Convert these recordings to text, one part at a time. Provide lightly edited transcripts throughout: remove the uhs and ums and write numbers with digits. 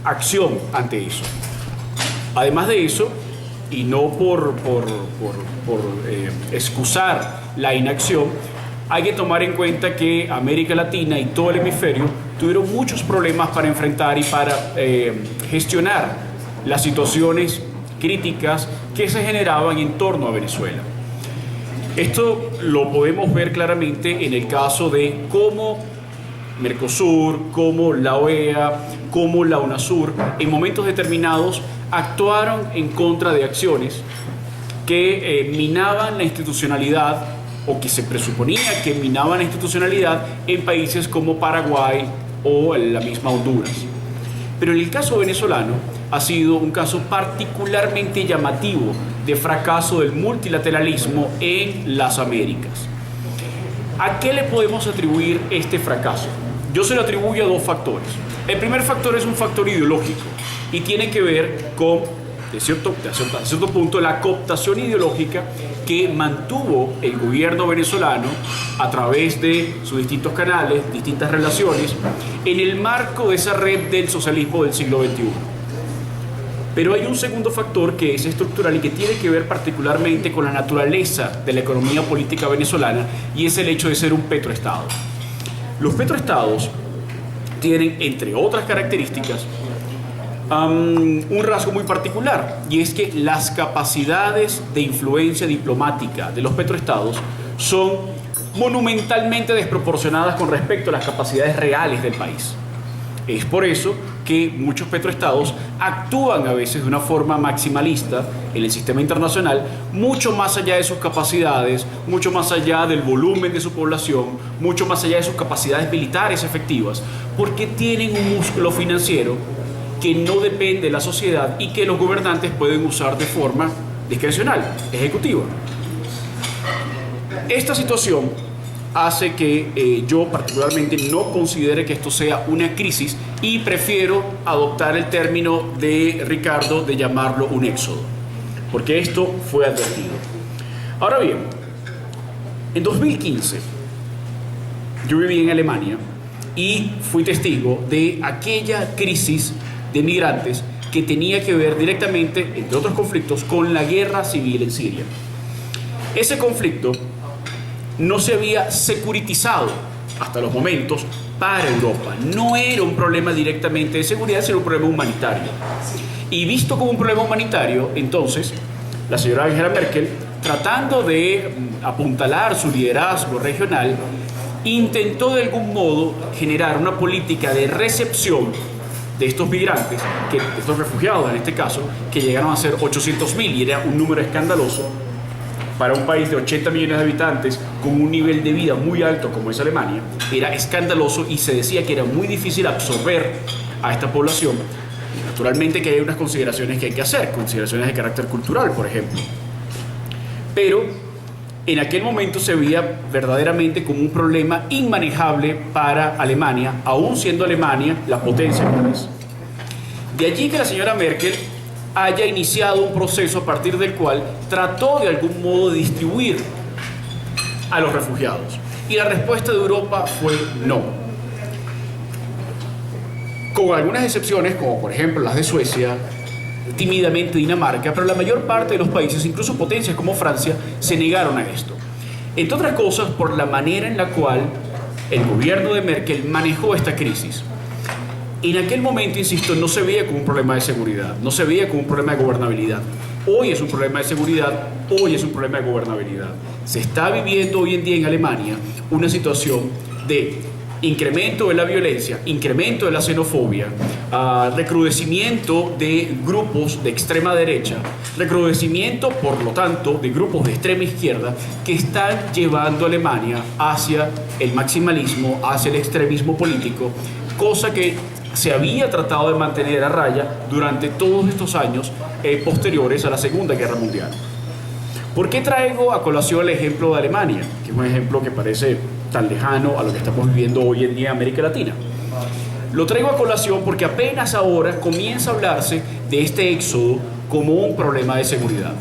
acción ante eso. Además de eso, y no por excusar la inacción, hay que tomar en cuenta que América Latina y todo el hemisferio tuvieron muchos problemas para enfrentar y para gestionar las situaciones críticas que se generaban en torno a Venezuela. Esto lo podemos ver claramente en el caso de cómo Mercosur, cómo la OEA, cómo la UNASUR, en momentos determinados actuaron en contra de acciones que minaban la institucionalidad, o que se presuponía que minaban la institucionalidad en países como Paraguay o la misma Honduras. Pero en el caso venezolano ha sido un caso particularmente llamativo de fracaso del multilateralismo en las Américas. ¿A qué le podemos atribuir este fracaso? Yo se lo atribuyo a dos factores. El primer factor es un factor ideológico y tiene que ver con, de cierto punto, la cooptación ideológica que mantuvo el gobierno venezolano a través de sus distintos canales, distintas relaciones, en el marco de esa red del socialismo del siglo XXI. Pero hay un segundo factor que es estructural y que tiene que ver particularmente con la naturaleza de la economía política venezolana, y es el hecho de ser un petroestado. Los petroestados tienen, entre otras características, un rasgo muy particular, y es que las capacidades de influencia diplomática de los petroestados son monumentalmente desproporcionadas con respecto a las capacidades reales del país. Es por eso que muchos petroestados actúan a veces de una forma maximalista en el sistema internacional, mucho más allá de sus capacidades, mucho más allá del volumen de su población, mucho más allá de sus capacidades militares efectivas, porque tienen un músculo financiero que no depende de la sociedad y que los gobernantes pueden usar de forma discrecional, ejecutiva. Esta situación hace que yo particularmente no considere que esto sea una crisis y prefiero adoptar el término de Ricardo de llamarlo un éxodo, porque esto fue advertido. Ahora bien, en 2015 yo viví en Alemania y fui testigo de aquella crisis de migrantes que tenía que ver directamente, entre otros conflictos, con la guerra civil en Siria. Ese conflicto no se había securitizado hasta los momentos para Europa. No era un problema directamente de seguridad, sino un problema humanitario. Y visto como un problema humanitario, entonces, la señora Angela Merkel, tratando de apuntalar su liderazgo regional, intentó de algún modo generar una política de recepción de estos migrantes, de estos refugiados en este caso, que llegaron a ser 800.000, y era un número escandaloso para un país de 80 millones de habitantes con un nivel de vida muy alto como es Alemania. Era escandaloso y se decía que era muy difícil absorber a esta población. Y naturalmente que hay unas consideraciones que hay que hacer, consideraciones de carácter cultural, por ejemplo. Pero en aquel momento se veía verdaderamente como un problema inmanejable para Alemania, aún siendo Alemania la potencia que es. De allí que la señora Merkel haya iniciado un proceso a partir del cual trató de algún modo de distribuir a los refugiados. Y la respuesta de Europa fue no. Con algunas excepciones, como por ejemplo las de Suecia, tímidamente Dinamarca, pero la mayor parte de los países, incluso potencias como Francia, se negaron a esto. Entre otras cosas, por la manera en la cual el gobierno de Merkel manejó esta crisis. En aquel momento, insisto, no se veía como un problema de seguridad, no se veía como un problema de gobernabilidad. Hoy es un problema de seguridad, hoy es un problema de gobernabilidad. Se está viviendo hoy en día en Alemania una situación de incremento de la violencia, incremento de la xenofobia, recrudecimiento de grupos de extrema derecha, recrudecimiento, por lo tanto, de grupos de extrema izquierda que están llevando a Alemania hacia el maximalismo, hacia el extremismo político, cosa que se había tratado de mantener a raya durante todos estos años posteriores a la Segunda Guerra Mundial. ¿Por qué traigo a colación el ejemplo de Alemania? Que es un ejemplo que parece tan lejano a lo que estamos viviendo hoy en día en América Latina. Lo traigo a colación porque apenas ahora comienza a hablarse de este éxodo como un problema de seguridad.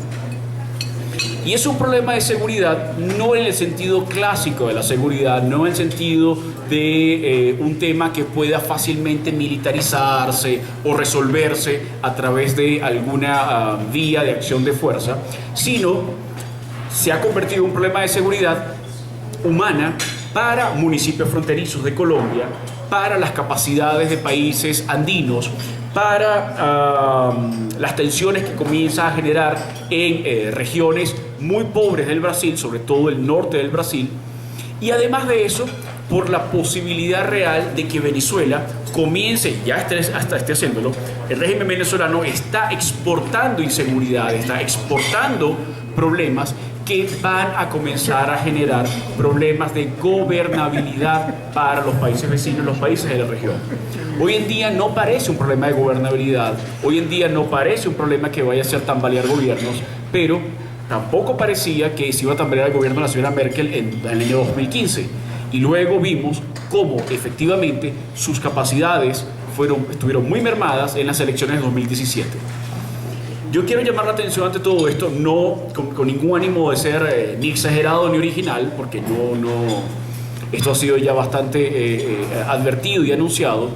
Y es un problema de seguridad, no en el sentido clásico de la seguridad, no en el sentido de un tema que pueda fácilmente militarizarse o resolverse a través de alguna vía de acción de fuerza, sino se ha convertido en un problema de seguridad humana para municipios fronterizos de Colombia, para las capacidades de países andinos, para las tensiones que comienza a generar en regiones muy pobres del Brasil, sobre todo el norte del Brasil, y además de eso, por la posibilidad real de que Venezuela comience, ya esté haciéndolo, el régimen venezolano está exportando inseguridad, está exportando problemas que van a comenzar a generar problemas de gobernabilidad para los países vecinos, los países de la región. Hoy en día no parece un problema de gobernabilidad, hoy en día no parece un problema que vaya a hacer tambalear gobiernos, pero tampoco parecía que se iba a tambalear el gobierno de la señora Merkel en el año 2015. Y luego vimos cómo efectivamente sus capacidades estuvieron muy mermadas en las elecciones de 2017. Yo quiero llamar la atención ante todo esto, no con ningún ánimo de ser ni exagerado ni original, porque esto ha sido ya bastante advertido y anunciado,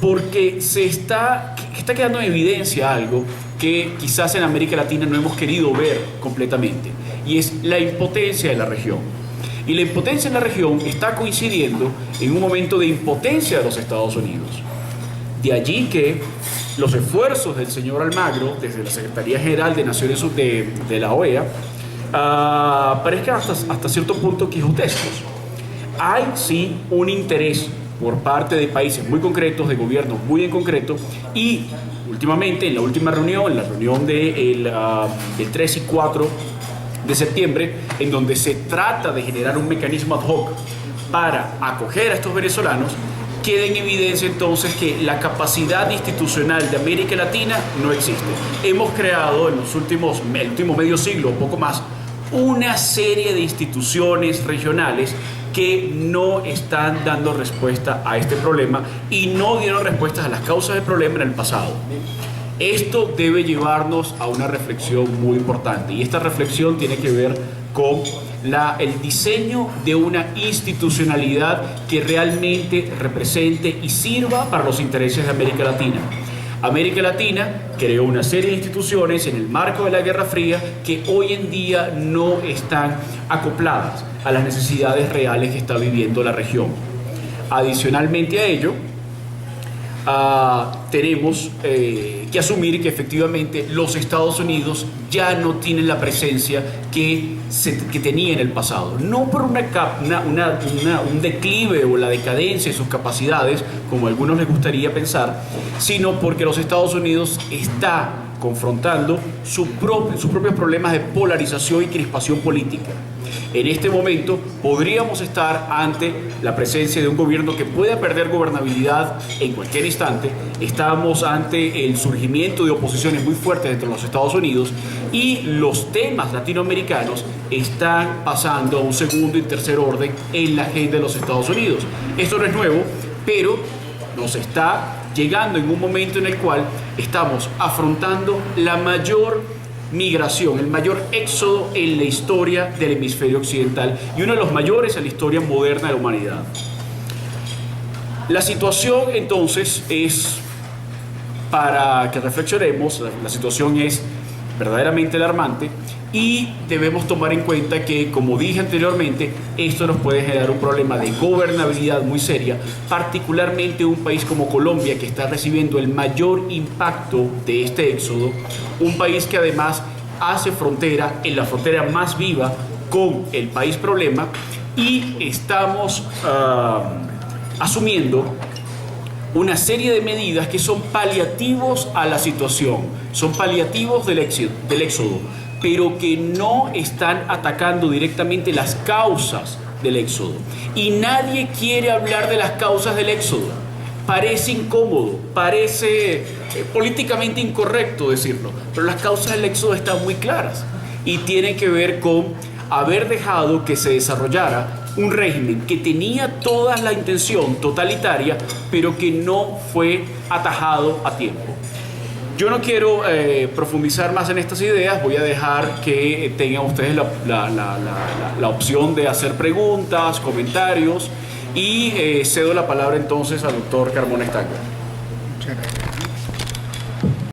porque está quedando en evidencia algo que quizás en América Latina no hemos querido ver completamente, y es la impotencia de la región. Y la impotencia en la región está coincidiendo en un momento de impotencia de los Estados Unidos. De allí que los esfuerzos del señor Almagro, desde la Secretaría General de Naciones Unidas de la OEA, parezcan hasta cierto punto quijotescos. Hay sí un interés por parte de países muy concretos, de gobiernos muy en concreto, y últimamente, en la última reunión, en la reunión del 3 y 4 de septiembre, en donde se trata de generar un mecanismo ad hoc para acoger a estos venezolanos, queda en evidencia entonces que la capacidad institucional de América Latina no existe. Hemos creado en el último medio siglo, o poco más, una serie de instituciones regionales que no están dando respuesta a este problema y no dieron respuestas a las causas del problema en el pasado. Esto debe llevarnos a una reflexión muy importante, y esta reflexión tiene que ver con el diseño de una institucionalidad que realmente represente y sirva para los intereses de América Latina. América Latina creó una serie de instituciones en el marco de la Guerra Fría que hoy en día no están acopladas a las necesidades reales que está viviendo la región. Adicionalmente a ello, tenemos que asumir que efectivamente los Estados Unidos ya no tienen la presencia que tenía en el pasado. No por un declive o la decadencia de sus capacidades, como a algunos les gustaría pensar, sino porque los Estados Unidos está confrontando sus propios problemas de polarización y crispación política. En este momento podríamos estar ante la presencia de un gobierno que pueda perder gobernabilidad en cualquier instante. Estamos ante el surgimiento de oposiciones muy fuertes dentro de los Estados Unidos, y los temas latinoamericanos están pasando a un segundo y tercer orden en la agenda de los Estados Unidos. Esto no es nuevo, pero nos está llegando en un momento en el cual estamos afrontando la mayor migración, el mayor éxodo en la historia del hemisferio occidental, y uno de los mayores en la historia moderna de la humanidad. La situación entonces es, para que reflexionemos, la situación es verdaderamente alarmante, y debemos tomar en cuenta que, como dije anteriormente, esto nos puede generar un problema de gobernabilidad muy seria, particularmente un país como Colombia, que está recibiendo el mayor impacto de este éxodo, un país que además hace frontera, en la frontera más viva con el país problema, y estamos asumiendo una serie de medidas que son paliativos a la situación, son paliativos del éxodo, pero que no están atacando directamente las causas del éxodo. Y nadie quiere hablar de las causas del éxodo. Parece incómodo, parece políticamente incorrecto decirlo, pero las causas del éxodo están muy claras y tienen que ver con haber dejado que se desarrollara un régimen que tenía toda la intención totalitaria, pero que no fue atajado a tiempo. Yo no quiero profundizar más en estas ideas, voy a dejar que tengan ustedes la opción de hacer preguntas, comentarios y cedo la palabra entonces al doctor Carmona Stangler. Muchas gracias.